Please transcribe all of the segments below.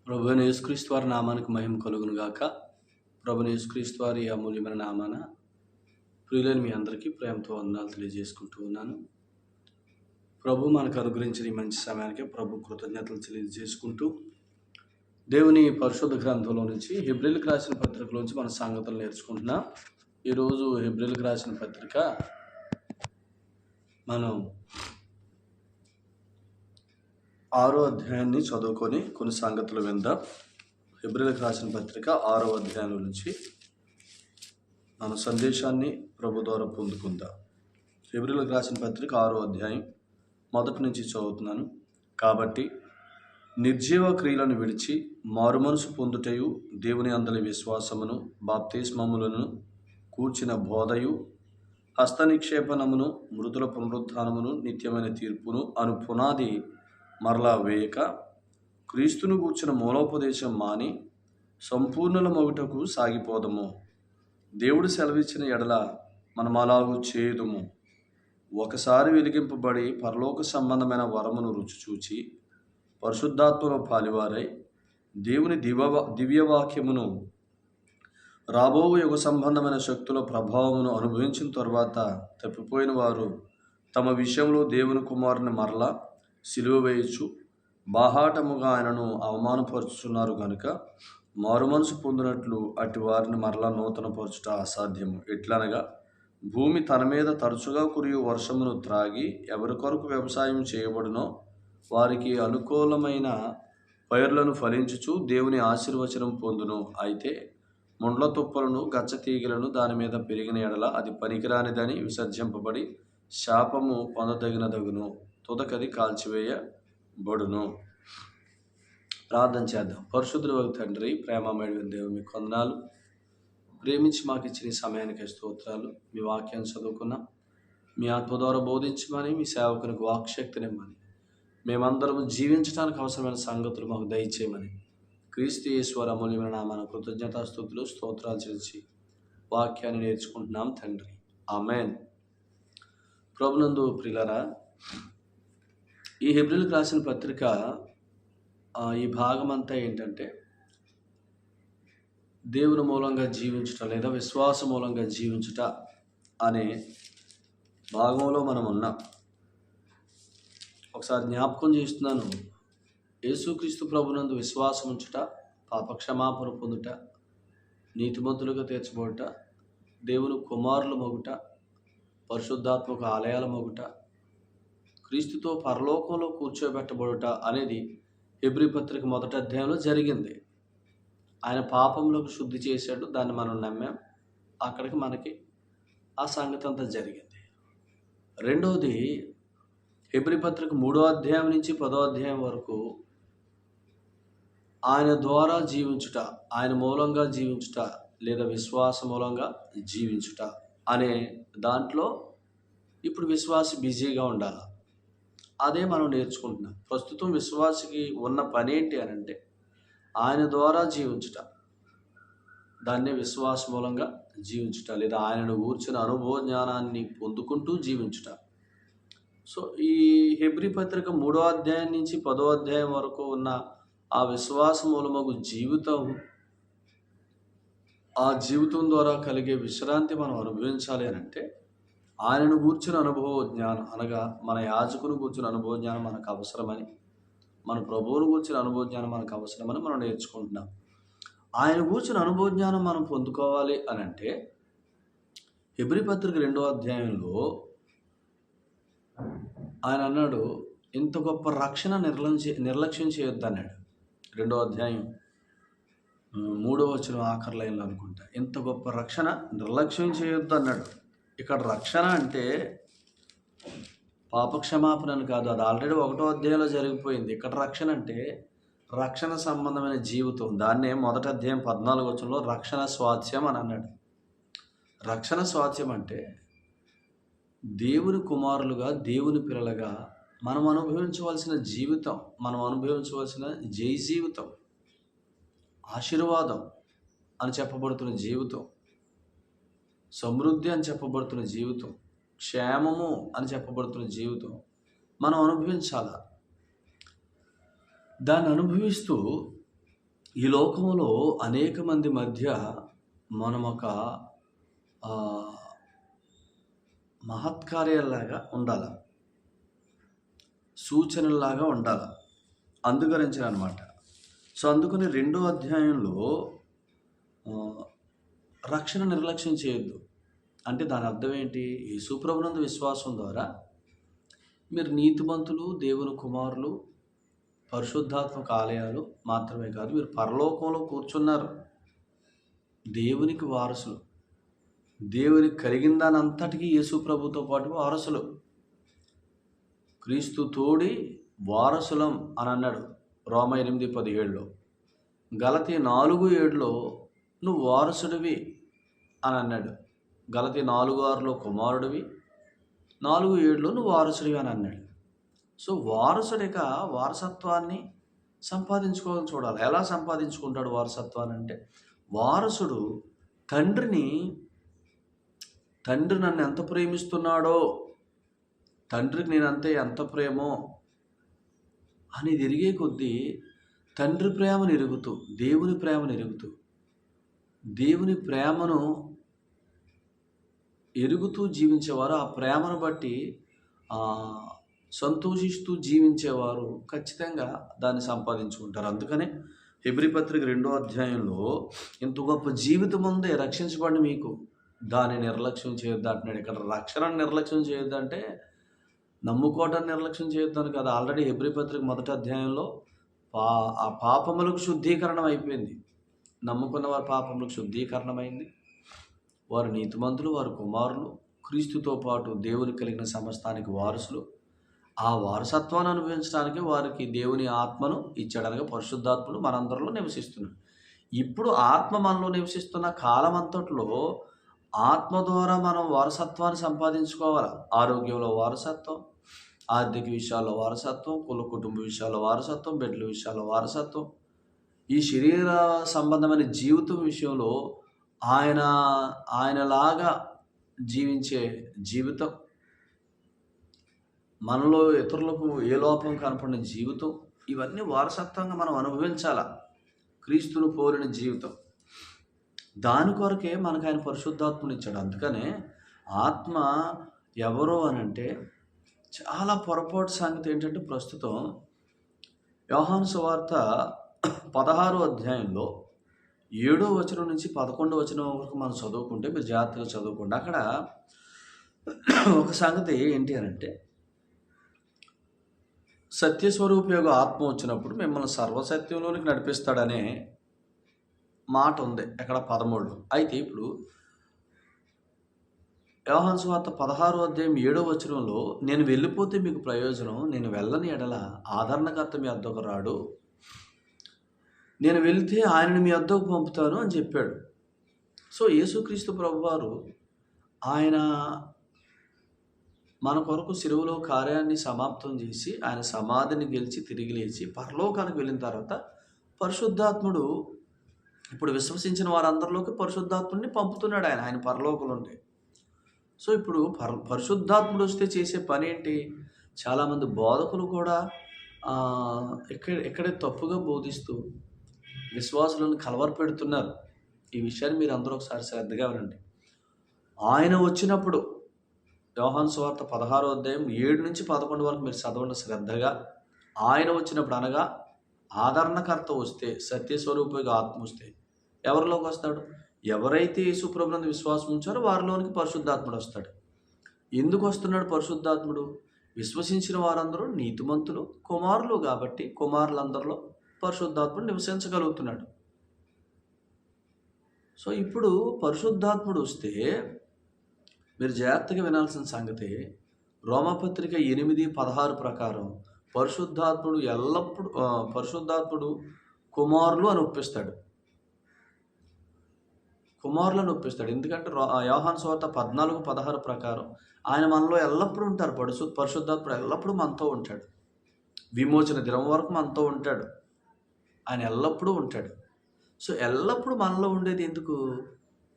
ప్రభువైన యేసుక్రీస్తు వారి నామానికి మహిమ కలుగును గాక. ప్రభువైన యేసుక్రీస్తు వారి అమూల్యమైన నామాన ప్రియులైన మీ అందరికీ ప్రేమతో వందనాలు తెలియజేసుకుంటూ ఉన్నాను. ప్రభు మనకు అనుగ్రహించిన ఈ మంచి సమయానికి ప్రభు కృతజ్ఞతలు తెలియజేసుకుంటూ దేవుని పరిశుద్ధ గ్రంథంలో నుంచి హెబ్రీయులకు రాసిన పత్రికలోంచి మన సంగతులు నేర్చుకుంటున్నాం. ఈరోజు హెబ్రీయులకు రాసిన పత్రిక మనం 6వ అధ్యాయాన్ని చదువుకొని కొన్ని సంగతులు విందాం. హెబ్రీయులకు రాసిన పత్రిక 6వ అధ్యాయం నుంచి మన సందేశాన్ని ప్రభు ద్వారా పొందుకుందాం. హెబ్రీయులకు రాసిన పత్రిక 6వ అధ్యాయం మొదటి నుంచి చదువుతున్నాను. కాబట్టి నిర్జీవ క్రియలను విడిచి మారుమనసు పొందుటయు, దేవుని అందలి విశ్వాసమును, బాప్తిస్మములను కూర్చిన బోధయు, హస్తనిక్షేపణమును, మృతుల పునరుత్థానమును, నిత్యమైన తీర్పును అను పునాది మరలా వేయక, క్రీస్తును కూర్చిన మూలోపదేశం మాని సంపూర్ణుల మొగుటకు సాగిపోదము. దేవుడు సెలవిచ్చిన ఎడల మనమలాగు చేయుదుము. ఒకసారి వెలిగింపబడి పరలోక సంబంధమైన వరమును రుచి చూచి పరిశుద్ధాత్మలో పాలివారై దేవుని దివ్యవాక్యమును రాబో యుగ సంబంధమైన శక్తుల ప్రభావమును అనుభవించిన తరువాత తప్పిపోయిన వారు తమ విషయంలో దేవుని కుమారుని మరలా సిలువ వేయచ్చు బాహాటముగా ఆయనను అవమానపరుచుతున్నారు కనుక మారుమనసు పొందినట్లు అటు వారిని మరలా నూతనపరచుట అసాధ్యము. ఎట్లనగా భూమి తన మీద తరచుగా కురియు వర్షమును త్రాగి ఎవరి కొరకు వ్యవసాయం చేయబడునో వారికి అనుకూలమైన పైర్లను ఫలించుచు దేవుని ఆశీర్వచనం పొందును. అయితే ముండ్ల తుప్పలను గచ్చ తీగలను దాని మీద పెరిగిన ఎడల అది పనికిరానిదని విసర్జింపబడి శాపము పొందదగినదగును, తుదకది కాల్చివేయబడును. ప్రార్థన చేద్దాం. పరిశుద్ధుల తండ్రి, ప్రేమమేడిన దేవుని మీకు వందనాలు. ప్రేమించి మాకు ఇచ్చిన సమయానికి స్తోత్రాలు. మీ వాక్యాన్ని చదువుకున్నాం, మీ ఆత్మ ద్వారా బోధించమని, మీ సేవకునికి వాక్శక్తినిమ్మని, మేమందరం జీవించడానికి అవసరమైన సంగతులు మాకు దయచేయమని క్రీస్తు యేసు అమూల్యమైన నామాన కృతజ్ఞతాస్తుతులు స్తోత్రాలు చేసి వాక్యాన్ని నేర్చుకుంటున్నాం తండ్రి. ఆమేన్. ప్రభునందు ప్రియులారా, ఈ హెబ్రీయులకు రాసిన పత్రిక ఈ భాగం అంతా ఏంటంటే దేవుని మూలంగా జీవించుట లేదా విశ్వాస మూలంగా జీవించుట అనే భాగంలో మనం ఉన్నాం. ఒకసారి జ్ఞాపకం చేస్తున్నాను. యేసుక్రీస్తు ప్రభునందు విశ్వాసం ఉంచుట, పాపక్షమాపణ పొందుట, నీతిమంతులుగా తీర్చబడుట, దేవుని కుమారుల మగుట, పరిశుద్ధాత్మక ఆలయాల మగుట, క్రీస్తుతో పరలోకంలో కూర్చోబెట్టబడుట అనేది హెబ్రీ పత్రిక మొదటి అధ్యాయంలో జరిగింది. ఆయన పాపంలోకి శుద్ధి చేశాడు, దాన్ని మనం నమ్మాం. అక్కడికి మనకి ఆ సంగతి అంతా జరిగింది. రెండవది, హెబ్రీ పత్రిక 3వ అధ్యాయం నుంచి 10వ అధ్యాయం వరకు ఆయన ద్వారా జీవించుట, ఆయన మూలంగా జీవించుట లేదా విశ్వాస మూలంగా జీవించుట అనే దాంట్లో ఇప్పుడు విశ్వాసి బిజీగా ఉండాలి. అదే మనం నేర్చుకుంటున్నాం. ప్రస్తుతం విశ్వాసికి ఉన్న పని ఏంటి అని అంటే ఆయన ద్వారా జీవించుట, దాన్నే విశ్వాస మూలంగా జీవించుట లేదా ఆయనను గూర్చిన అనుభవ జ్ఞానాన్ని పొందుకుంటూ జీవించుట. సో ఈ హెబ్రీ పత్రిక 3వ అధ్యాయం నుంచి 10వ అధ్యాయం వరకు ఉన్న ఆ విశ్వాస మూలమగు జీవితం, ఆ జీవితం ద్వారా కలిగే విశ్రాంతి మనం అనుభవించాలి అని అంటే ఆయనను గూర్చిన అనుభవ జ్ఞానం, అనగా మన యాజకుని గూర్చిన అనుభవ జ్ఞానం మనకు అవసరమని, మన ప్రభువును గూర్చిన అనుభవ జ్ఞానం మనకు అవసరమని మనం నేర్చుకుంటున్నాం. ఆయన గూర్చిన అనుభవ జ్ఞానం మనం పొందుకోవాలి అని అంటే హెబ్రీ పత్రిక 2వ అధ్యాయంలో ఆయన అన్నాడు, ఇంత గొప్ప రక్షణ నిర్లక్ష్యం చేయొద్దు అన్నాడు. 2వ అధ్యాయం 3వ వచనం ఆఖరి లైన్లో అనుకుంటా, ఇంత గొప్ప రక్షణ నిర్లక్ష్యం చేయొద్దు అన్నాడు. ఇక్కడ రక్షణ అంటే పాపక్షమాపణ అని కాదు, అది ఆల్రెడీ 1వ అధ్యాయంలో జరిగిపోయింది. ఇక్కడ రక్షణ అంటే రక్షణ సంబంధమైన జీవితం. దాన్నే మొదటి అధ్యాయం 14వ వచనంలో రక్షణ స్వాస్థ్యం అని అన్నాడు. రక్షణ స్వాస్థ్యం అంటే దేవుని కుమారులుగా, దేవుని పిల్లలుగా మనం అనుభవించవలసిన జీవితం, మనం అనుభవించవలసిన జై జీవితం, ఆశీర్వాదం అని చెప్పబడుతున్న జీవితం, సమృద్ధి అని చెప్పబడుతున్న జీవితం, క్షేమము అని చెప్పబడుతున్న జీవితం మనం అనుభవించాలి. దాన్ని అనుభవిస్తూ ఈ లోకంలో అనేక మంది మధ్య మనం ఒక మహత్కార్యాల్లాగా ఉండాల, సూచనల్లాగా ఉండాల. అందుగురించిన అనమాట. సో అందుకని 2వ అధ్యాయంలో రక్షణ నిర్లక్ష్యం చేయొద్దు అంటే దాని అర్థం ఏంటి? యేసుప్రభునందు విశ్వాసం ద్వారా మీరు నీతిమంతులు, దేవుని కుమారులు, పరిశుద్ధాత్మక ఆలయాలు మాత్రమే కాదు, మీరు పరలోకంలో కూర్చున్నారు. దేవునికి వారసులు, దేవునికి కలిగిన దాని అంతటికీ యేసు ప్రభుతో పాటు వారసులు. క్రీస్తు తోడి వారసులం అని అన్నాడు రోమ 8:17లో. గలతీ 4:7లో నువ్వు వారసుడివి అని అన్నాడు. గలతీ 4:6లో కుమారుడివి, 4:7లో నువ్వు వారసుడివి అని అన్నాడు. సో వారసుడిగా వారసత్వాన్ని సంపాదించుకోవాలని చూడాలి. ఎలా సంపాదించుకుంటాడు వారసత్వాన్ని అంటే, వారసుడు తండ్రి నన్ను ఎంత ప్రేమిస్తున్నాడో, తండ్రికి నేనంతే ఎంత ప్రేమో అని ఎరిగే కొద్దీ తండ్రి ప్రేమను ఎరుగుతూ, దేవుని ప్రేమను ఎరుగుతూ, దేవుని ప్రేమను ఎరుగుతూ జీవించేవారు, ఆ ప్రేమను బట్టి సంతోషిస్తూ జీవించేవారు ఖచ్చితంగా దాన్ని సంపాదించుకుంటారు. అందుకనే హెబ్రీ పత్రిక 2వ అధ్యాయంలో ఇంత గొప్ప జీవితం ఉందే రక్షించబడి మీకు, దాన్ని నిర్లక్ష్యం చేయొద్దు అంటున్నాడు. ఇక్కడ రక్షణను నిర్లక్ష్యం చేయొద్దు అంటే నమ్ముకోవటాన్ని నిర్లక్ష్యం చేయొద్దని కదా. ఆల్రెడీ హెబ్రీ పత్రిక 1వ అధ్యాయంలో ఆ పాపములకు శుద్ధీకరణం అయిపోయింది. నమ్ముకున్న వారి పాపములకు శుద్ధీకరణమైంది. వారు నీతిమంతులు, వారు కుమారులు, క్రీస్తుతో పాటు దేవుని కలిగిన సమస్తానికి వారసులు. ఆ వారసత్వాన్ని అనుభవించడానికి వారికి దేవుని ఆత్మను ఇచ్చాడనగా పరిశుద్ధాత్ముడు మనందరిలో నివసిస్తున్నాడు. ఇప్పుడు ఆత్మ మనలో నివసిస్తున్న కాలం అంతట్లో ఆత్మ ద్వారా మనం వారసత్వాన్ని సంపాదించుకోవాలి. ఆరోగ్యంలో వారసత్వం, ఆర్థిక విషయాల్లో వారసత్వం, కుటుంబ విషయాల్లో వారసత్వం, బిడ్డల విషయాల్లో వారసత్వం, ఈ శరీర సంబంధమైన జీవితం విషయంలో ఆయనలాగా జీవించే జీవితం, మనలో ఇతరులకు ఏ లోపం కనపడిన జీవితం, ఇవన్నీ వారసత్వంగా మనం అనుభవించాల. క్రీస్తును పోలిన జీవితం, దాని కొరకే మనకు ఆయన పరిశుద్ధాత్మని ఇచ్చాడు. అందుకనే ఆత్మ ఎవరో అని అంటే చాలా పొరపాటు సంగతి ఏంటంటే, ప్రస్తుతం యోహాను సువార్త 16వ అధ్యాయంలో 7వ వచనం నుంచి 11వ వచనం వరకు మనం చదువుకుంటే, మీరు జాగ్రత్తగా చదువుకోండి. అక్కడ ఒక సంగతి ఏంటి అని అంటే, సత్యస్వరూపయోగ ఆత్మ వచ్చినప్పుడు మిమ్మల్ని సర్వసత్యంలోనికి నడిపిస్తాడనే మాట ఉంది అక్కడ 13. అయితే ఇప్పుడు యోహాను సువార్త 16వ అధ్యాయం 7వ వచనంలో, నేను వెళ్ళిపోతే మీకు ప్రయోజనం, నేను వెళ్ళని ఎడల ఆదరణకర్త మీ వద్దకు రాడు, నేను వెళ్తే ఆయనను మీ వద్దకు పంపుతాను అని చెప్పాడు. సో యేసుక్రీస్తు ప్రభువారు ఆయన మన కొరకు సిలువలో కార్యాన్ని సమాప్తం చేసి, ఆయన సమాధిని గెలిచి తిరిగి లేచి పరలోకానికి వెళ్ళిన తర్వాత పరిశుద్ధాత్ముడు ఇప్పుడు విశ్వసించిన వారందరిలోకి పరిశుద్ధాత్ముడిని పంపుతున్నాడు ఆయన పరలోకంలో ఉండే. సో ఇప్పుడు పరిశుద్ధాత్ముడు వస్తే చేసే పని ఏంటి? చాలామంది బోధకులు కూడా ఎక్కడే తప్పుగా బోధిస్తూ విశ్వాసులను కలవరపెడుతున్నారు. ఈ విషయాన్ని మీరు అందరూ ఒకసారి శ్రద్ధగా వినండి. ఆయన వచ్చినప్పుడు యోహాను సువార్త 16వ అధ్యాయం 7 నుంచి 11 వరకు మీరు చదవండి శ్రద్ధగా. ఆయన వచ్చినప్పుడు అనగా ఆదరణకర్త వస్తే, సత్యస్వరూపిగా ఆత్మ వస్తే ఎవరిలోకి వస్తాడు? ఎవరైతే యేసు ప్రభువునందు విశ్వాసం ఉంచారో వారిలోనికి పరిశుద్ధాత్ముడు వస్తాడు. ఎందుకు వస్తున్నాడు పరిశుద్ధాత్ముడు? విశ్వసించిన వారందరూ నీతిమంతులు, కుమారులు కాబట్టి కుమారులందరిలో పరిశుద్ధాత్ముడు నివసించగలుగుతున్నాడు. సో ఇప్పుడు పరిశుద్ధాత్ముడు వస్తే మీరు జాగ్రత్తగా వినాల్సిన సంగతి, రోమపత్రిక 8:16 ప్రకారం పరిశుద్ధాత్ముడు కుమారులు అని ఒప్పిస్తాడు. కుమారులను ఒప్పిస్తాడు. ఎందుకంటే యోహాను సువార్త 14:16 ప్రకారం ఆయన మనలో ఎల్లప్పుడూ ఉంటారు. పరిశుద్ధాత్ముడు ఎల్లప్పుడూ మనతో ఉంటాడు. విమోచన దినం వరకు మనతో ఉంటాడు. ఆయన ఎల్లప్పుడూ ఉంటాడు. సో ఎల్లప్పుడూ మనలో ఉండేది ఎందుకు?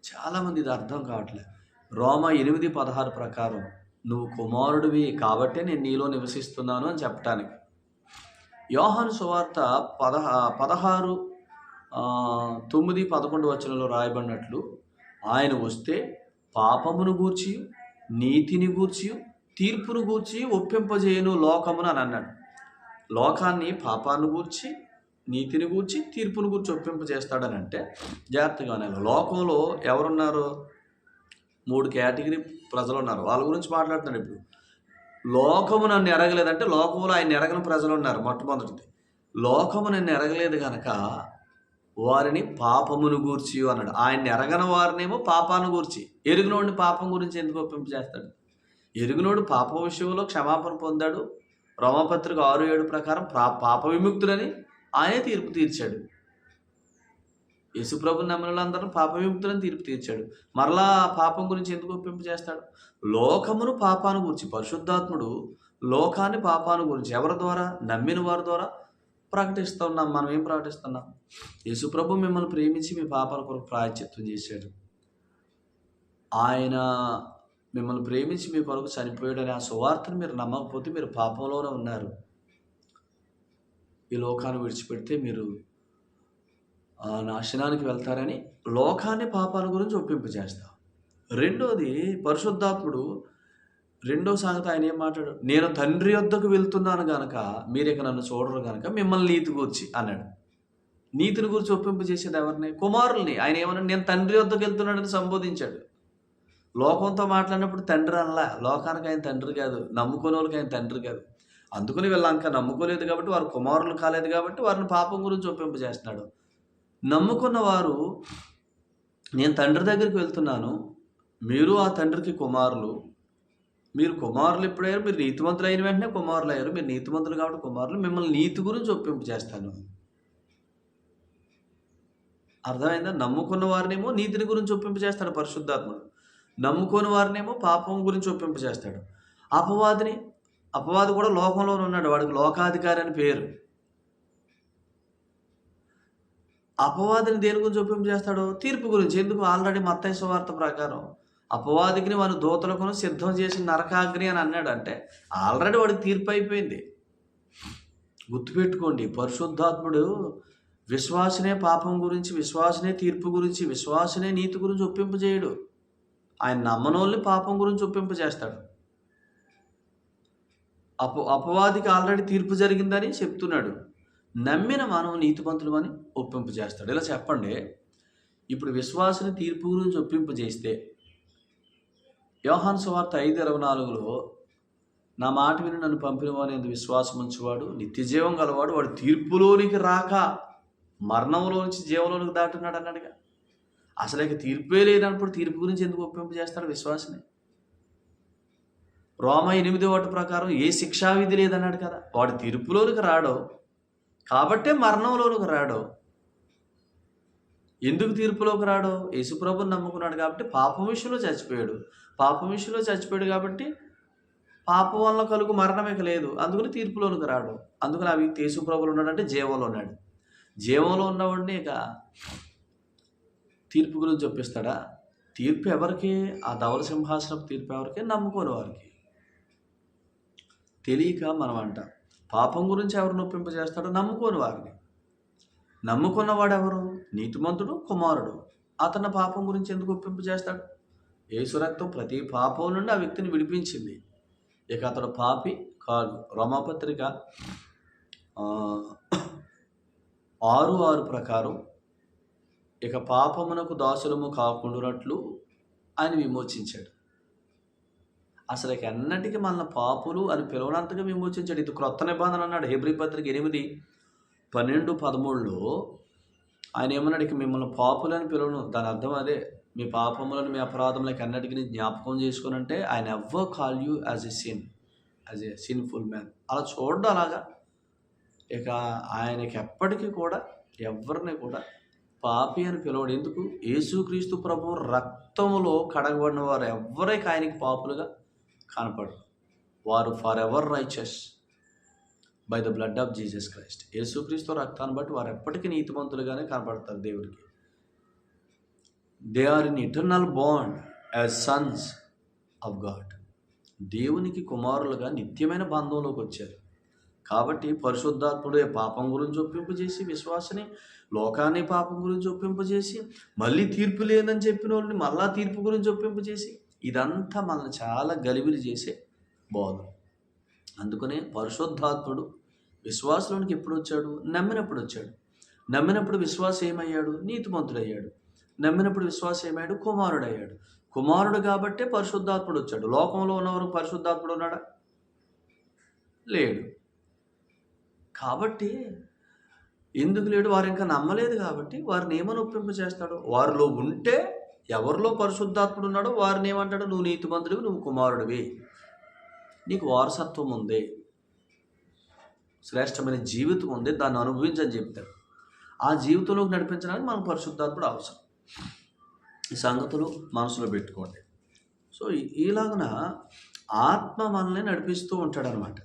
చాలామంది ఇది అర్థం కావట్లేదు. రోమ 8:16 ప్రకారం నువ్వు కుమారుడివి కాబట్టే నేను నీలో నివసిస్తున్నాను అని చెప్పటానికి. యోహాను సువార్త 16 9-11 వచనంలో రాయబడినట్లు ఆయన వస్తే పాపమును గూర్చి, నీతిని గూర్చి, తీర్పును గూర్చి ఒప్పింపజేయను లోకమును అని అన్నాడు. లోకాన్ని పాపాన్ని గూర్చి, నీతిని గూర్చి, తీర్పును గూర్చి ఒప్పింపజేస్తాడని అంటే జాగ్రత్తగా ఉన్నారు. లోకంలో ఎవరున్నారు? 3 కేటగిరీ ప్రజలు ఉన్నారు. వాళ్ళ గురించి మాట్లాడుతున్నాడు ఇప్పుడు. లోకము నన్ను ఎరగలేదంటే లోకంలో ఆయన ఎరగని ప్రజలు ఉన్నారు. మొట్టమొదటిది లోకము నన్ను ఎరగలేదు కనుక వారిని పాపమును గూర్చి అన్నాడు. ఆయన ఎరగని వారినేమో పాపాన్ని గూర్చి. ఎరుగునోడిని పాపం గురించి ఎందుకు ఒప్పింపజేస్తాడు? ఎరుగునోడు పాప విషయంలో క్షమాపణ పొందాడు. రోమపత్రిక 6:7 ప్రకారం పాప విముక్తులని ఆయనే తీర్పు తీర్చాడు. యేసుప్రభు నమ్మినందరూ పాప విముక్తులని తీర్పు తీర్చాడు. మరలా పాపం గురించి ఎందుకు ఒప్పింపజేస్తాడు? లోకమును పాపాన్ని గురించి. పరిశుద్ధాత్ముడు లోకాన్ని పాపాన్ని గురించి ఎవరి ద్వారా? నమ్మిన వారి ద్వారా ప్రకటిస్తున్నాం. మనం ఏం ప్రకటిస్తున్నాం? యేసుప్రభు మిమ్మల్ని ప్రేమించి మీ పాపాల కొరకు ప్రాయశ్చిత్తం చేశాడు. ఆయన మిమ్మల్ని ప్రేమించి మీ కొరకు చనిపోయాడని ఆ సువార్తను మీరు నమ్మకపోతే మీరు పాపంలోనే ఉన్నారు. ఈ లోకాన్ని విడిచిపెడితే మీరు నాశనానికి వెళ్తారని లోకాన్ని పాపాల గురించి ఒప్పింపజేస్తాం. రెండోది పరిశుద్ధాత్ముడు రెండో సంగతి ఆయన ఏం మాట్లాడు? నేను తండ్రి వద్దకు వెళ్తున్నాను గనక మీరు ఇక నన్ను చూడరు గనక మిమ్మల్ని నీతి గూర్చి అన్నాడు. నీతిని గురించి ఒప్పింపజేసేది ఎవరిని? కుమారుల్ని. ఆయన ఏమన్నాడు? నేను తండ్రి వద్దకు వెళ్తున్నాడని సంబోధించాడు. లోకంతో మాట్లాడినప్పుడు తండ్రి అనలా. లోకానికి ఆయన తండ్రి కాదు, నమ్ముకునే వాళ్ళకి ఆయన తండ్రి కాదు. అందుకని వీళ్ళు ఇంకా నమ్ముకోలేదు కాబట్టి, వారు కుమారులు కాలేదు కాబట్టి వారిని పాపం గురించి ఒప్పింపజేస్తున్నాడు. నమ్ముకున్న వారు నేను తండ్రి దగ్గరికి వెళ్తున్నాను, మీరు ఆ తండ్రికి కుమారులు, మీరు కుమారులు ఎప్పుడయ్యారు? మీరు నీతిమంతులు అయిన వెంటనే కుమారులు అయ్యారు. మీరు నీతిమంతులు కాబట్టి కుమారులు, మిమ్మల్ని నీతి గురించి ఒప్పింపజేస్తాను. అర్థమైందా? నమ్ముకున్న వారినేమో నీతిని గురించి ఒప్పింపజేస్తాడు పరిశుద్ధాత్ముడు. నమ్ముకోని వారినేమో పాపం గురించి ఒప్పింపజేస్తాడు. అపవాది కూడా లోకంలోనే ఉన్నాడు. వాడికి లోకాధికారి అని పేరు. అపవాదిని దేని గురించి ఒప్పింపజేస్తాడు? తీర్పు గురించి. ఎందుకు? ఆల్రెడీ మత్తయి సువార్త ప్రకారం అపవాదికి వాని దూతలకు సిద్ధం చేసిన నరకాగ్ని అని అన్నాడు. అంటే ఆల్రెడీ వాడికి తీర్పు అయిపోయింది. గుర్తుపెట్టుకోండి, పరిశుద్ధాత్ముడు విశ్వాసనే పాపం గురించి, విశ్వాసనే తీర్పు గురించి, విశ్వాసనే నీతి గురించి ఒప్పింపజేయడు. ఆయన నమ్మనోళ్ళని పాపం గురించి ఒప్పింపజేస్తాడు. అపవాదికి ఆల్రెడీ తీర్పు జరిగిందని చెప్తున్నాడు. నమ్మిన మనం నీతిమంతులు అని ఒప్పింపజేస్తాడు. ఇలా చెప్పండి, ఇప్పుడు విశ్వాసని తీర్పు గురించి ఒప్పింపజేస్తే యోహాను సువార్త 5:24లో నా మాట విని నన్ను పంపిన వాని యందు విశ్వాసం ఉంచువాడు నిత్యజీవం గలవాడు, వాడు తీర్పులోనికి రాక మరణంలో నుంచి జీవంలోనికి దాటున్నాడు అన్నాడుగా. అసలు ఇక తీర్పే లేనప్పుడు తీర్పు గురించి ఎందుకు ఒప్పింపజేస్తాడు విశ్వాసని? రోమ 8:1 ప్రకారం ఏ శిక్షా విధి లేదన్నాడు కదా. వాడు తీర్పులోనికి రాడో కాబట్టే మరణంలోనికి రాడో. ఎందుకు తీర్పులోకి రాడో? యేసుప్రభుని నమ్ముకున్నాడు కాబట్టి పాపం విషయంలో చచ్చిపోయాడు. పాపం విషయంలో చచ్చిపోయాడు కాబట్టి పాపం వల్ల కలుగు మరణం ఇక లేదు. అందుకని తీర్పులోనికి రాడు. అందుకని ఆ వ్యక్తి యేసుప్రభులు ఉన్నాడంటే జీవంలో ఉన్నాడు. జీవంలో ఉన్నవాడిని ఇక తీర్పు గురించి ఒప్పిస్తాడా? తీర్పు ఎవరికి? ఆ ధవల సింహాసనం తీర్పు ఎవరికి? నమ్ముకోని వారికి. తెలియక మనం అంటాం. పాపం గురించి ఎవరు నొప్పింపజేస్తాడో? నమ్ముకోని వారిని. నమ్ముకున్నవాడు ఎవరు? నీతిమంతుడు, కుమారుడు. అతను పాపం గురించి ఎందుకు ఒప్పింపజేస్తాడు? యేసు రక్తం ప్రతి పాపం నుండి ఆ వ్యక్తిని విడిపించింది. ఇక అతడు పాపి కాదు. రోమపత్రిక 6:6 ప్రకారం ఇక పాపమునకు దాసులము కాకుండానట్లు ఆయన విమోచించాడు. అసలు ఇక ఎన్నటికీ మన పాపులు అని పిలవనంతగా విమోచించాడు. ఇది క్రొత్త నిబంధన అన్నాడు. హెబ్రీ పత్రిక 8:12-13లో ఆయన ఏమన్నాడు? ఇక మిమ్మల్ని పాపులు అని పిలవను. దాని అర్థం అదే, మీ పాపములను మీ అపరాధములకు ఎన్నటికీ జ్ఞాపకం చేసుకోనంటే ఆయన ever call you as a sinful man. అలా చూడడం అలాగా. ఇక ఆయనకి ఎప్పటికీ కూడా ఎవరిని కూడా పాపి అని పిలవడు. ఎందుకు? యేసుక్రీస్తు ప్రభు రక్తములో కడగబడిన వారు ఎవరైనా ఆయనకి పాపులుగా కనపడరు. వారు for ever righteous by the blood of Jesus Christ. యేసుక్రీస్తు రక్తాన్ని బట్టి వారు ఎప్పటికీ నీతిమంతులుగానే కనపడతారు దేవుడికి. They are in eternal bond as sons of God. దేవునికి కుమారులుగా నిత్యమైన బంధంలోకి వచ్చారు. కాబట్టి పరిశుద్ధాత్ముడే పాపం గురించి ఒప్పింపజేసి విశ్వాసని, లోకాన్ని పాపం గురించి ఒప్పింపజేసి, మళ్ళీ తీర్పు లేదని చెప్పిన వాళ్ళని మళ్ళా తీర్పు గురించి ఒప్పింపజేసి, ఇదంతా మనల్ని చాలా గలిబిలి చేసే బోధ. అందుకనే పరిశుద్ధాత్ముడు విశ్వాసంలోనికి ఎప్పుడు వచ్చాడు? నమ్మినప్పుడు వచ్చాడు. నమ్మినప్పుడు విశ్వాసం ఏమయ్యాడు? నీతిమంతుడయ్యాడు. నమ్మినప్పుడు విశ్వాసం ఏమయ్యాడు? కుమారుడయ్యాడు. కుమారుడు కాబట్టే పరిశుద్ధాత్ముడు వచ్చాడు. లోకంలో ఉన్నవారు పరిశుద్ధాత్ముడు ఉన్నాడా? లేడు. కాబట్టి ఎందుకు లేడు? వారు ఇంకా నమ్మలేదు కాబట్టి వారిని ఏమని ఒప్పింప చేస్తాడు? వారిలో ఉంటే, ఎవరిలో పరిశుద్ధాత్ముడు ఉన్నాడో వారిని ఏమంటాడు? నువ్వు నీతిమంతుడివి, నువ్వు కుమారుడివి, నీకు వారసత్వం ఉంది, శ్రేష్టమైన జీవితం ఉంది, దాన్ని అనుభవించని చెప్తాడు. ఆ జీవితంలోకి నడిపించడానికి మనకు పరిశుద్ధాత్ముడు అవసరం. ఈ సంగతులు మనసులో పెట్టుకోండి. సో ఇలాగున ఆత్మ మనల్ని నడిపిస్తూ ఉంటాడనమాట.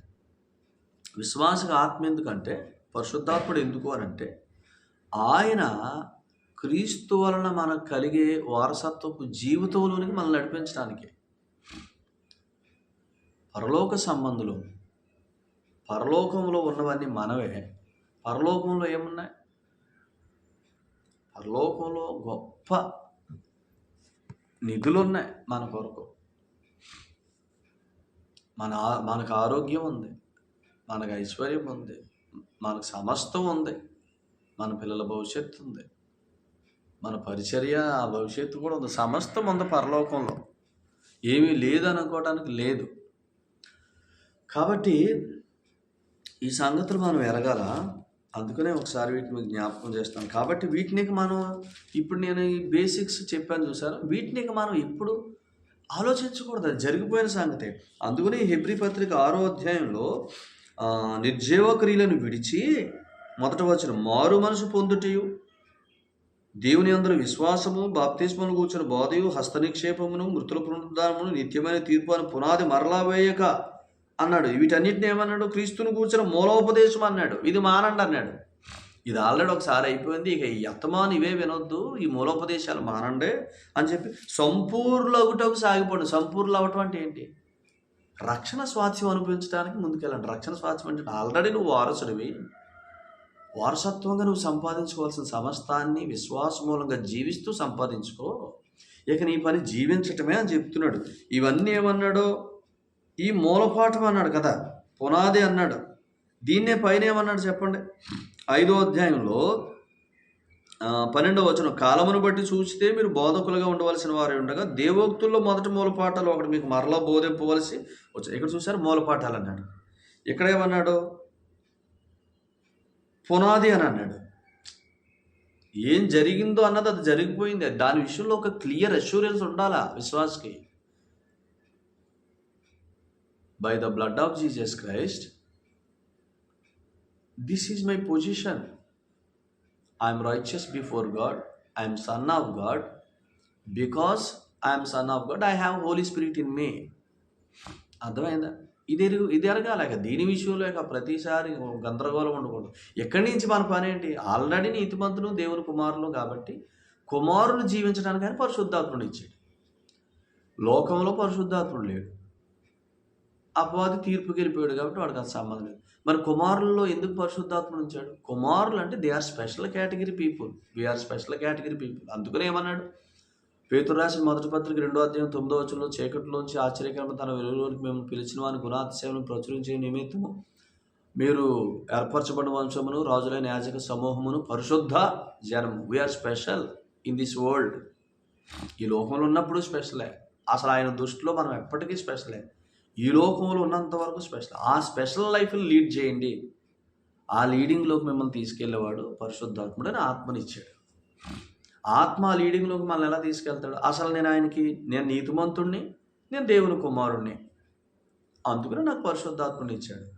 విశ్వాసక ఆత్మ ఎందుకంటే, పరిశుద్ధాత్ముడు ఎందుకు అనంటే, ఆయన క్రీస్తు వలన మనకు కలిగే వారసత్వపు జీవితంలోనికి మనల్ని నడిపించడానికి. పరలోక సంబంధులు, పరలోకంలో ఉన్నవన్నీ మనవే. పరలోకంలో ఏమున్నాయి? పరలోకంలో గొప్ప నిధులు ఉన్నాయి మన కొరకు. మనకు ఆరోగ్యం ఉంది, మనకు ఐశ్వర్యం ఉంది, మనకు సమస్తం ఉంది, మన పిల్లల భవిష్యత్తు ఉంది, మన పరిచర్య ఆ భవిష్యత్తు కూడా ఉంది. సమస్తం ఉంది పరలోకంలో. ఏమీ లేదనుకోవడానికి లేదు. కాబట్టి ఈ సంగతులు మనం ఎరగాల. అందుకనే ఒకసారి వీటిని మీకు జ్ఞాపకం చేస్తాను. కాబట్టి వీటిని మనం ఇప్పుడు నేను ఈ బేసిక్స్ చెప్పాను చూసారు, వీటిని మనం ఎప్పుడు ఆలోచించకూడదు, అది జరిగిపోయిన సంగతే. అందుకని హెబ్రీ పత్రిక 6వ అధ్యాయంలో నిర్జీవ క్రియలను విడిచి, మొదట వచ్చిన మారు మనసు పొందుటయు, దేవుని అందరూ విశ్వాసము, బాప్తిస్మను కూర్చుని బోధయు, హస్త నిక్షేపమును, మృతుల పునరుద్ధానమును, నిత్యమైన తీర్పు అని పునాది మరలా వేయక అన్నాడు. వీటన్నిటిని ఏమన్నాడు? క్రీస్తుని కూర్చున్న మూలోపదేశం అన్నాడు. ఇది మానండి అన్నాడు. ఇది ఆల్రెడీ ఒకసారి అయిపోయింది, ఇక ఈ అత్తమాను ఇవే వినొద్దు, ఈ మూలోపదేశాలు మానండి అని చెప్పి సంపూర్ణ ఒకటకు సాగిపోండి. సంపూర్ణ అవటం అంటే ఏంటి? రక్షణ స్వాస్థ్యం అనుభవించడానికి ముందుకెళ్ళండి. రక్షణ స్వాస్థ్యం అంటే ఆల్రెడీ నువ్వు వారసుడివి, వారసత్వంగా నువ్వు సంపాదించుకోవాల్సిన సమస్తాన్ని విశ్వాసమూలంగా జీవిస్తూ సంపాదించుకో. ఇక నీ పని జీవించటమే అని చెప్తున్నాడు. ఇవన్నీ ఏమన్నాడు? ఈ మూలపాఠం అన్నాడు కదా, పునాది అన్నాడు. దీన్నే పైన ఏమన్నాడు చెప్పండి? 5వ అధ్యాయంలో 12వ వచనం, కాలమును బట్టి చూస్తే మీరు బోధకులుగా ఉండవలసిన వారే ఉండగా దేవోక్తుల్లో మొదటి మూలపాఠాలు ఒకటి మీకు మరలా బోధింపవలసి వచ్చాయి. ఇక్కడ చూసారు మూలపాఠాలు అన్నాడు. ఇక్కడ ఏమన్నాడు? పునాది అని అన్నాడు. ఏం జరిగిందో అన్నది అది జరిగిపోయింది. దాని విషయంలో ఒక క్లియర్ అష్యూరెన్స్ ఉండాలా విశ్వాసకి. By the blood of Jesus Christ, this is my position. I am righteous before God. I am son of God. Because I am son of God, I have Holy Spirit in me. అర్థమైందా? ఇది ఎరగాలేక దీని విషయంలో ప్రతిసారి గందరగోళం ఉండకూడదు. ఎక్కడి నుంచి మన పని ఏంటి? ఆల్రెడీ నీతిమంతులు దేవుని కుమారులు కాబట్టి కుమారులు జీవించడానికి ఆయన పరిశుద్ధాత్ముడు ఇచ్చాడు. లోకంలో పరిశుద్ధాత్ముడు లేడు. అపవాది తీర్పుకి వెళ్ళిపోయాడు కాబట్టి వాడికి అది సంబంధం లేదు. మరి కుమారుల్లో ఎందుకు పరిశుద్ధాత్ముడు ఉంచాడు? కుమారులు అంటే they are special category people. We are special category people. అందుకనే ఏమన్నాడు? పేతురు రాసిన మొదటి పత్రిక 2వ అధ్యాయం 9వ వచనంలో, చీకటిలోంచి ఆశ్చర్యకరమైన తన వెలుగులోకి మేము పిలిచిన వాని గుణాతిశయములను ప్రచురించే నిమిత్తము మీరు ఏర్పరచబడిన వంశమును, రాజులైన యాజక సమూహమును, పరిశుద్ధ జనము. We are special in this world. ఈ లోకంలో ఉన్నప్పుడు స్పెషలే. అసలు ఆయన దృష్టిలో మనం ఎప్పటికీ స్పెషలే. ఈ లోకంలో ఉన్నంత వరకు స్పెషల్. ఆ స్పెషల్ లైఫ్ని లీడ్ చేయండి. ఆ లీడింగ్లోకి మిమ్మల్ని తీసుకెళ్లేవాడు పరిశుద్ధాత్ముడు అని ఆత్మనిచ్చాడు. ఆత్మ లీడింగ్లోకి మనల్ని ఎలా తీసుకెళ్తాడు? అసలు నేను నీతిమంతుడిని, నేను దేవుని కుమారుణ్ణి, అందుకనే నాకు పరిశుద్ధాత్ముడిని ఇచ్చాడు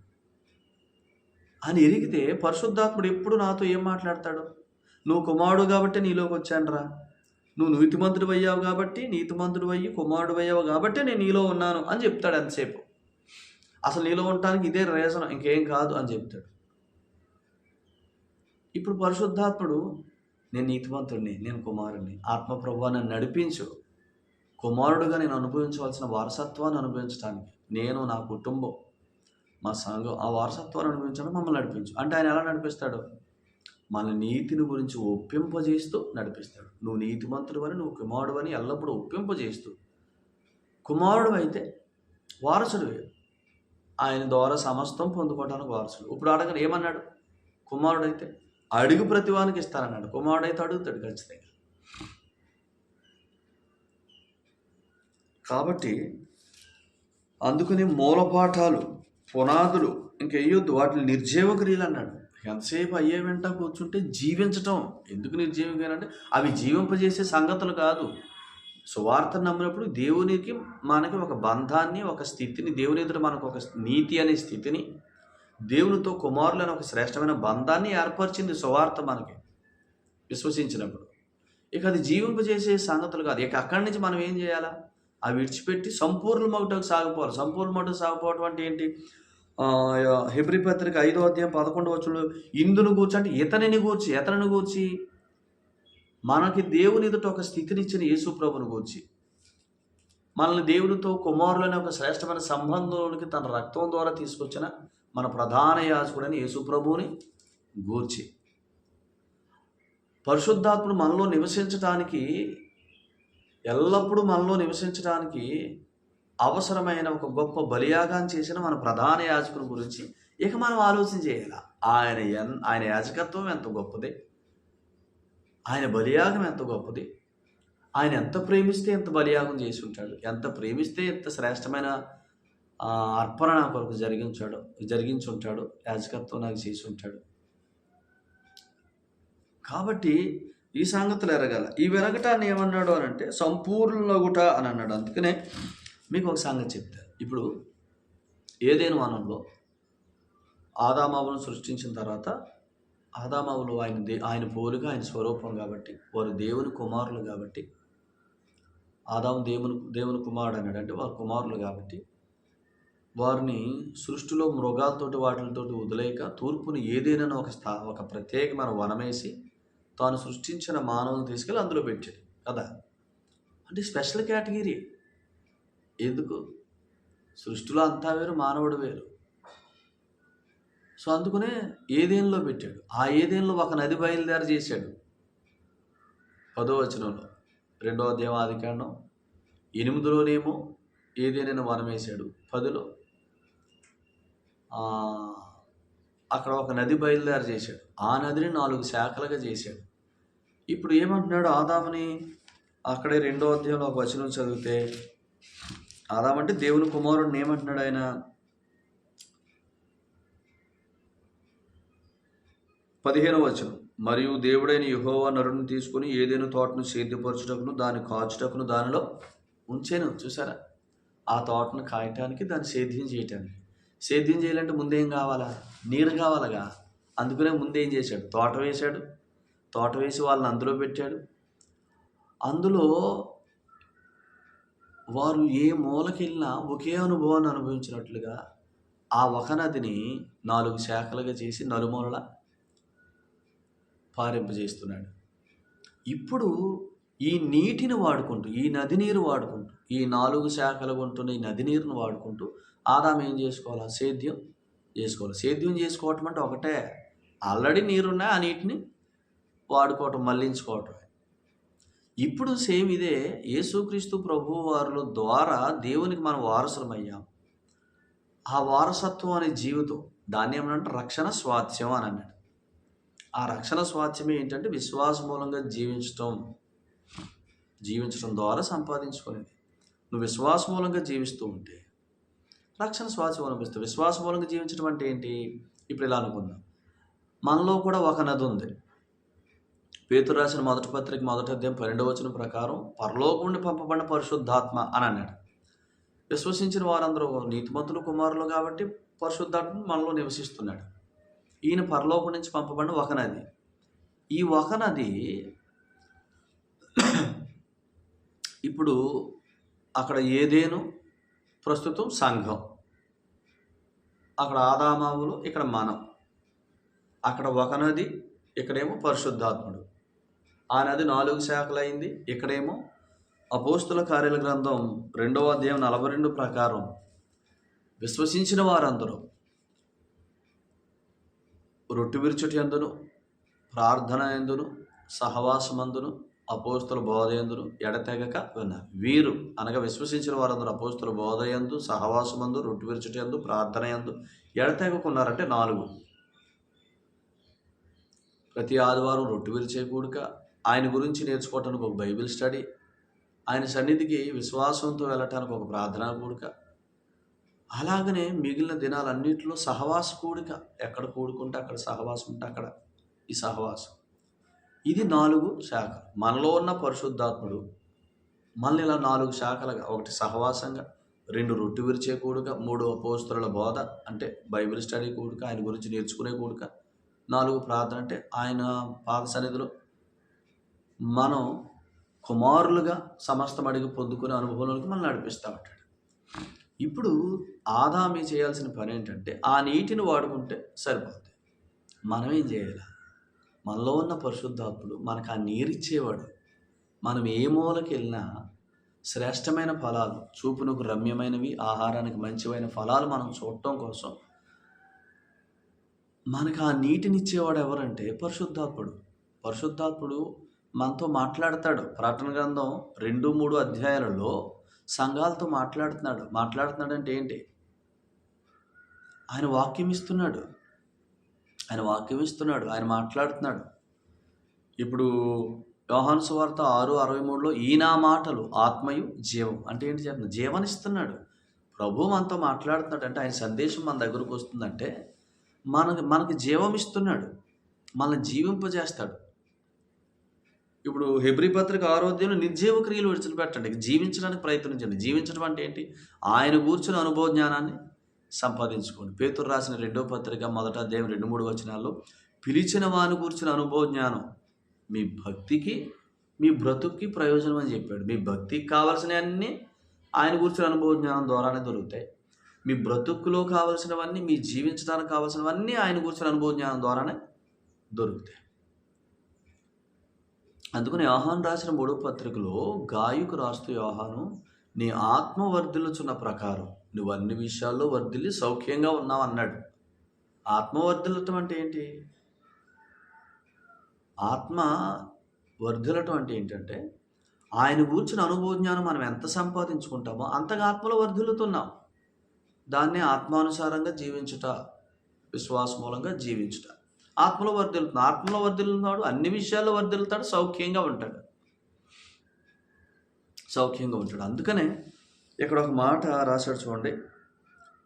అని ఎరిగితే పరిశుద్ధాత్ముడు ఎప్పుడు నాతో ఏం మాట్లాడతాడు? నువ్వు కుమారుడు కాబట్టి నీలోకి వచ్చానురా, నువ్వు నీతిమంతుడు అయ్యావు కాబట్టి, నీతిమంతుడు అయ్యి కుమారుడు అయ్యావు కాబట్టి నేను నీలో ఉన్నాను అని చెప్తాడు. ఎంతసేపు అసలు నీలో ఉండటానికి ఇదే రీజన్, ఇంకేం కాదు అని చెప్తాడు. ఇప్పుడు పరిశుద్ధాత్ముడు నేను నీతిమంతుడిని, నేను కుమారుడిని, ఆత్మప్రభువా నన్ను నడిపించు, కుమారుడుగా నేను అనుభవించవలసిన వారసత్వాన్ని అనుభవించడానికి నేను, నా కుటుంబం మా సంఘం ఆ వారసత్వాన్ని అనుభవించడం మమ్మల్ని నడిపించు అంటే ఆయన ఎలా నడిపిస్తాడు? మన నీతిని గురించి ఒప్పింపజేస్తూ నడిపిస్తాడు. నువ్వు నీతిమంతుడు అని, నువ్వు కుమారుడు అని ఎల్లప్పుడూ ఒప్పింపజేస్తూ, కుమారుడు అయితే వారసుడివే, ఆయన ద్వారా సమస్తం పొందుకోవడానికి వారసుడు. ఇప్పుడు అడగని ఏమన్నాడు? కుమారుడైతే అడుగు ప్రతివానికి ఇస్తానన్నాడు. కుమారుడైతే అడుగుతాడు ఖచ్చితంగా. కాబట్టి అందుకని మూలపాఠాలు, పునాదులు ఇంకెయ్యొద్దు, వాటిని నిర్జీవ క్రియలు అన్నాడు. ఎంతసేపు అయ్యే వెంట కూర్చుంటే జీవించటం ఎందుకు నిర్జీవ క్రియలు అంటే అవి జీవింపజేసే సంగతులు కాదు. సువార్తను నమ్మినప్పుడు దేవునికి మనకి ఒక బంధాన్ని, ఒక స్థితిని, దేవుని ఎదుట మనకు ఒక నీతి అనే స్థితిని, దేవునితో కుమారులని ఒక శ్రేష్టమైన బంధాన్ని ఏర్పరిచింది సువార్త మనకి విశ్వసించినప్పుడు. ఇక అది జీవింపజేసే సంగతులు కాదు. ఇక అక్కడి నుంచి మనం ఏం చేయాలా? అవి విడిచిపెట్టి సంపూర్ణ మగుటకు సాగిపోవాలి. సంపూర్ణ మగుటకు సాగిపోవటం అంటే ఏంటి? హెబ్రీ పత్రిక 5వ అధ్యాయం 11వ వచనంలో ఇందును గూర్చి అంటే ఎతనిని గూర్చి మనకి దేవుని ఎదుట ఒక స్థితినిచ్చిన యేసు ప్రభుని గూర్చి, మనల్ని దేవునితో కుమారులనే ఒక శ్రేష్టమైన సంబంధంలోనికి తన రక్తం ద్వారా తీసుకొచ్చిన మన ప్రధాన యాజకుడైన యేసు ప్రభువుని గూర్చి, పరిశుద్ధాత్ముడు మనలో నివసించడానికి, ఎల్లప్పుడూ మనలో నివసించడానికి అవసరమైన ఒక గొప్ప బలియాగాన్ని చేసిన మన ప్రధాన యాజకుని గురించి ఇక మనం ఆలోచన చేయాలి. ఆయన యాజకత్వం ఎంత గొప్పది, ఆయన బలియాగం ఎంత గొప్పది, ఆయన ఎంత ప్రేమిస్తే ఎంత బలియాగం చేసి ఉంటాడు, ఎంత ప్రేమిస్తే ఎంత శ్రేష్టమైన అర్పణ నా కొరకు జరిగించి ఉంటాడు, యాజకత్వం నాకు చేసి ఉంటాడు. కాబట్టి ఈ సంగతులు ఎరగాల. ఈ వెరగటాన్ని ఏమన్నాడు అని అంటే సంపూర్ణగుట అని అన్నాడు. అందుకనే మీకు ఒక సంగతి చెప్తారు. ఇప్పుడు ఏదైనా వనంలో ఆదామావులను సృష్టించిన తర్వాత, ఆదామావులు ఆయన పోలిక, ఆయన స్వరూపం కాబట్టి, వారు దేవుని కుమారులు కాబట్టి, ఆదాము దేవుని కుమారుడు అన్నాడు అంటే వారు కుమారులు కాబట్టి, వారిని సృష్టిలో మృగాలతోటి వాటితోటి వదిలేక తూర్పుని ఏదైనా ఒక ప్రత్యేకమైన వనమేసి తాను సృష్టించిన మానవులను తీసుకెళ్ళి అందులో పెట్టాడు కదా. అంటే స్పెషల్ కేటగిరీ. ఎందుకు? సృష్టిలో అంతా వేరు, మానవుడు వేరు. సో అందుకనే ఏదేనులో పెట్టాడు. ఆ ఏదేనులో ఒక నది బయలుదేరి చేశాడు. 10వ వచనంలో 2వ అధ్యాయం ఆదికాండం 8లోనేమో ఏదేనైనా వనం వేశాడు. 10లో అక్కడ ఒక నది బయలుదేరి చేశాడు. ఆ నదిని 4 శాఖలుగా చేశాడు. ఇప్పుడు ఏమంటున్నాడు ఆదాముని? అక్కడే 2వ అధ్యాయంలో ఒక వచనం చదివితే, ఆదాము అంటే దేవుని కుమారుడిని ఏమంటున్నాడు ఆయన? 15వ వచనం, మరియు దేవుడైన యెహోవా నరుని తీసుకుని ఏదైనా తోటను సేద్యపరచుటకును దాన్ని కాచుటకును దానిలో ఉంచాను. చూసారా? ఆ తోటను కాయటానికి, దాన్ని సేద్యం చేయటానికి. సేద్యం చేయాలంటే ముందేం కావాలా? నీరు కావాలగా. అందుకనే ముందేం చేశాడు? తోట వేశాడు. తోట వేసి వాళ్ళని అందులో పెట్టాడు. అందులో వారు ఏ మూలకెళ్ళినా ఒకే అనుభవాన్ని అనుభవించినట్లుగా ఆ ఒక నదిని 4 శాఖలుగా చేసి నలుమూలలా పారింపజేస్తున్నాడు. ఇప్పుడు ఈ నీటిని వాడుకుంటూ, ఈ నది నీరు వాడుకుంటూ, ఈ 4 శాఖలుగా ఉంటున్న ఈ నది నీరును వాడుకుంటూ ఆదాము ఏం చేసుకోవాలా? సేద్యం చేసుకోవాలి. సేద్యం చేసుకోవటం అంటే ఒకటే, ఆల్రెడీ నీరున్నాయి, ఆ నీటిని వాడుకోవటం, మళ్ళించుకోవటం. ఇప్పుడు సేమ్ ఇదే యేసుక్రీస్తు ప్రభువు వారుల ద్వారా దేవునికి మనం వారసులమయ్యాం. ఆ వారసత్వం అనే జీవితం, దాన్ని ఏమనంటే రక్షణ స్వాస్థ్యం అని అన్నాడు. ఆ రక్షణ స్వాస్థ్యం ఏంటంటే విశ్వాస మూలంగా జీవించడం ద్వారా సంపాదించుకునేది. నువ్వు విశ్వాస మూలంగా జీవిస్తూ ఉంటే రక్షణ స్వాస్థ్యం అనిపిస్తుంది. విశ్వాస మూలంగా జీవించడం అంటే ఏంటి? ఇప్పుడు ఇలా అనుకుందాం, మనలో కూడా ఒక నది ఉంది. పేతురు రాసిన 1వ పత్రిక 1వ అధ్యాయం 12వ వచనం ప్రకారం పరలోకం నుండి పంపబడిన పరిశుద్ధాత్మ అని అన్నాడు. విశ్వసించిన వారందరూ నీతిమంతులు కుమారులు కాబట్టి పరిశుద్ధాత్మ మనలో నివసిస్తున్నాడు. ఈయన పరలోకం నుంచి పంపబడిన ఒక నది. ఈ ఒక నది ఇప్పుడు అక్కడ ఏదేను, ప్రస్తుతం సంఘం, అక్కడ ఆదామావులు, ఇక్కడ మనం. అక్కడ ఒక నది, ఇక్కడేమో పరిశుద్ధాత్ముడు. ఆ నది 4 శాఖలైంది. ఇక్కడేమో అపోస్తుల కార్యాల గ్రంథం 2వ అధ్యాయం 42 ప్రకారం విశ్వసించిన వారందరూ రొట్టె విరుచుట యందును, ప్రార్థన యందును, సహవాసమందును, అపోస్తుల బోధ యందును ఎడతెగక విన్నారు. వీరు అనగా విశ్వసించిన వారందరూ అపోస్తుల బోధ యందు, సహవాసమందు, రొట్టె విరుచుట యందు, ప్రార్థన యందు ఎడతెగకున్నారంటే 4. ప్రతి ఆదివారం రొట్టె విరిచే కూడిక, ఆయన గురించి నేర్చుకోవటానికి ఒక బైబిల్ స్టడీ, ఆయన సన్నిధికి విశ్వాసంతో వెళ్ళటానికి ఒక ప్రార్థనా కూడిక, అలాగనే మిగిలిన దినాలన్నింటిలో సహవాస కూడిక. ఎక్కడ కూడుకుంటే అక్కడ సహవాసం ఉంటే అక్కడ ఈ సహవాసం. ఇది 4 శాఖలు. మనలో ఉన్న పరిశుద్ధాత్ముడు మనల్ని ఇలా 4 శాఖలుగా, 1 సహవాసంగా, 2 రొట్టె విరిచే కూడిక, 3 అపోస్తలుల బోధ అంటే బైబిల్ స్టడీ కూడిక, ఆయన గురించి నేర్చుకునే కూడిక, 4 ప్రార్థన అంటే ఆయన పాద సన్నిధిలో మనం కుమారులుగా సమస్తం అడిగి పొందుకునే అనుభవంలోకి మనం నడిపిస్తూ ఉంటాడు. ఇప్పుడు ఆదాము చేయాల్సిన పని ఏంటంటే ఆ నీటిని వాడుకుంటే సరిపోతుంది. మనం ఏం చేయాలి? మనలో ఉన్న పరిశుద్ధాత్ముడు మనకు ఆ నీరు ఇచ్చేవాడు. మనం ఏ మూలకి వెళ్ళినా శ్రేష్టమైన ఫలాలు, చూపునకు రమ్యమైనవి, ఆహారానికి మంచివైన ఫలాలు మనం చూడటం కోసం మనకు ఆ నీటినిచ్చేవాడు ఎవరంటే పరిశుద్ధాత్ముడు. పరిశుద్ధాత్ముడు మనతో మాట్లాడతాడు. ప్రకటన గ్రంథం 2-3 అధ్యాయాలలో సంఘాలతో మాట్లాడుతున్నాడంటే ఏంటి? ఆయన వాక్యం ఇస్తున్నాడు, ఆయన మాట్లాడుతున్నాడు. ఇప్పుడు యోహాను సువార్త 6:63లో ఈ నా మాటలు ఆత్మయు జీవం అంటే ఏంటి చెప్పండి? జీవనిస్తున్నాడు. ప్రభు మనతో మాట్లాడుతున్నాడు అంటే ఆయన సందేశం మన దగ్గరకు వస్తుందంటే మనకి జీవం ఇస్తున్నాడు, మనల్ని జీవింపజేస్తాడు. ఇప్పుడు హెబ్రీ పత్రిక 6వ అధ్యాయంలో నిర్జీవ క్రియలు విడిచిపెట్టండి, జీవించడానికి ప్రయత్నించండి. జీవించడం అంటే ఏంటి? ఆయన కూర్చున్న అనుభవ జ్ఞానాన్ని సంపాదించుకోండి. పేతురు రాసిన 2వ పత్రిక 1వ అధ్యాయం 2-3 వచనాల్లో పిలిచిన వాని కూర్చున్న అనుభవ జ్ఞానం మీ భక్తికి, మీ బ్రతుక్కి ప్రయోజనం అని చెప్పాడు. మీ భక్తికి కావాల్సినవన్నీ ఆయన కూర్చున్న అనుభవ జ్ఞానం ద్వారానే దొరుకుతాయి. మీ బ్రతుక్కులో కావలసినవన్నీ, మీ జీవించడానికి కావాల్సినవన్నీ ఆయన కూర్చున్న అనుభవ జ్ఞానం ద్వారానే దొరుకుతాయి. అందుకని యోహాను రాసిన 3వ పత్రికలో గాయకు రాస్తూ యోహాను, నీ ఆత్మ వర్ధిల్లుచున్న ప్రకారం నువ్వు అన్ని విషయాల్లో వర్ధిల్లి సౌఖ్యంగా ఉన్నావు అన్నాడు. ఆత్మ వర్ధిల్లటం అంటే ఏంటి? ఆత్మ వర్ధిల్లటం అంటే ఏంటంటే ఆయన కూర్చున్న అనుభవ జ్ఞానం మనం ఎంత సంపాదించుకుంటామో అంతగా ఆత్మలో వర్ధిల్లుతున్నాం. దాన్నే ఆత్మానుసారంగా జీవించుట, విశ్వాస మూలంగా జీవించుట. ఆత్మలో వర్ధిల్లుతున్నాడు, అన్ని విషయాల్లో వర్ధిల్లుతాడు, సౌఖ్యంగా ఉంటాడు. అందుకనే ఇక్కడ ఒక మాట రాశాడు చూడండి,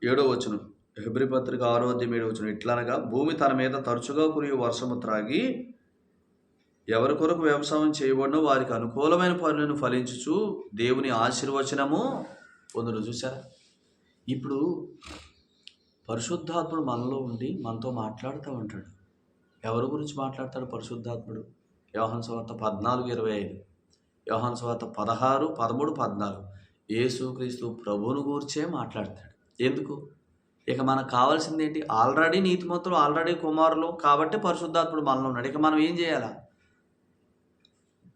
7వ వచనం, హెబ్రీ పత్రిక 6వ అధ్యాయం 7వ వచనం. ఇట్లనగా భూమి తన మీద తరచుగా కురియు వర్షము త్రాగి ఎవరి కొరకు వ్యవసాయం చేయబడినో వారికి అనుకూలమైన పనులను ఫలించుచు దేవుని ఆశీర్వచనము పొందును. చూసారా? ఇప్పుడు పరిశుద్ధాత్ముడు మనలో ఉండి మనతో మాట్లాడుతూ ఉంటాడు. ఎవరి గురించి మాట్లాడతాడు పరిశుద్ధాత్ముడు? యోహాను సువార్త 14:25, యోహాను సువార్త 16, 13, 14 యేసుక్రీస్తు ప్రభువును గూర్చే మాట్లాడతాడు. ఎందుకు? ఇక మనకు కావాల్సింది ఏంటి? ఆల్రెడీ నీతిమంతులు, ఆల్రెడీ కుమారులు కాబట్టి పరిశుద్ధాత్ముడు మనలో ఉన్నాడు. ఇక మనం ఏం చేయాలా?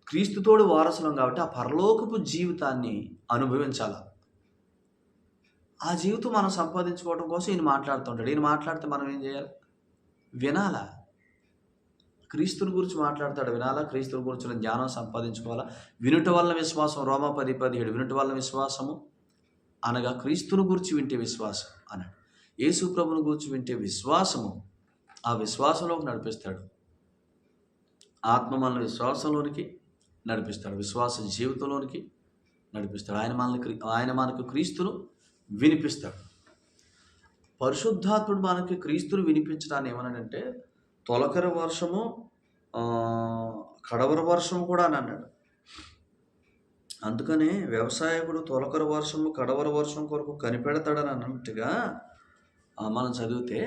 క్రీస్తుతోడు వారసులం కాబట్టి ఆ పరలోకపు జీవితాన్ని అనుభవించాలా. ఆ జీవితం మనం సంపాదించుకోవడం కోసం ఈయన మాట్లాడుతుంటాడు. ఈయన మాట్లాడితే మనం ఏం చేయాలి? వినాలా. క్రీస్తుని గురించి మాట్లాడతాడు, వినాలా. క్రీస్తుని గురించిన జ్ఞానం సంపాదించుకోవాలా. వినుట వల్ల విశ్వాసం, రోమా 10:17 వినుట వల్ల విశ్వాసము అనగా క్రీస్తుని గురించి వింటే విశ్వాసం అన్నాడు. యేసు ప్రభుని గురించి వింటే విశ్వాసము ఆ విశ్వాసంలోకి నడిపిస్తాడు. ఆత్మ మనల్ని విశ్వాసంలోనికి నడిపిస్తాడు, విశ్వాస జీవితంలోనికి నడిపిస్తాడు. ఆయన మనకు క్రీస్తును వినిపిస్తాడు. పరిశుద్ధాత్ముడు మనకి క్రీస్తును వినిపించడాన్ని ఏమన్నాడంటే తొలకరి వర్షము, కడవర వర్షము కూడా అని అన్నాడు. అందుకనే వ్యవసాయకుడు తొలకరి వర్షము, కడవర వర్షం కొరకు కనిపెడతాడని అన్నట్టుగా మనం చదివితే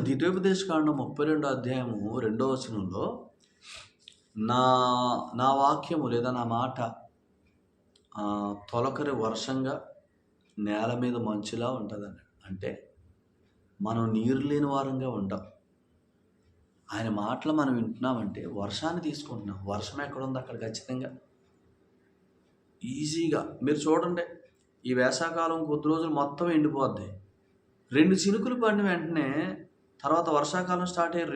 ద్వితీయోపదేశకాండం 32వ అధ్యాయము 2వ వచనంలో నా వాక్యము లేదా నా మాట తొలకరి వర్షంగా నేల మీద మంచులా ఉంటుందని. అంటే మనం నీరు లేని వారంగా ఉంటాం. ఆయన మాటలు మనం వింటున్నామంటే వర్షాన్ని తీసుకుంటున్నాం. వర్షం ఎక్కడుంది అక్కడ ఖచ్చితంగా ఈజీగా. మీరు చూడండి, ఈ వేసవకాలం కొద్ది రోజులు మొత్తం ఎండిపోద్ది. 2 చినుకులు పడిన వెంటనే తర్వాత వర్షాకాలం స్టార్ట్ అయ్యి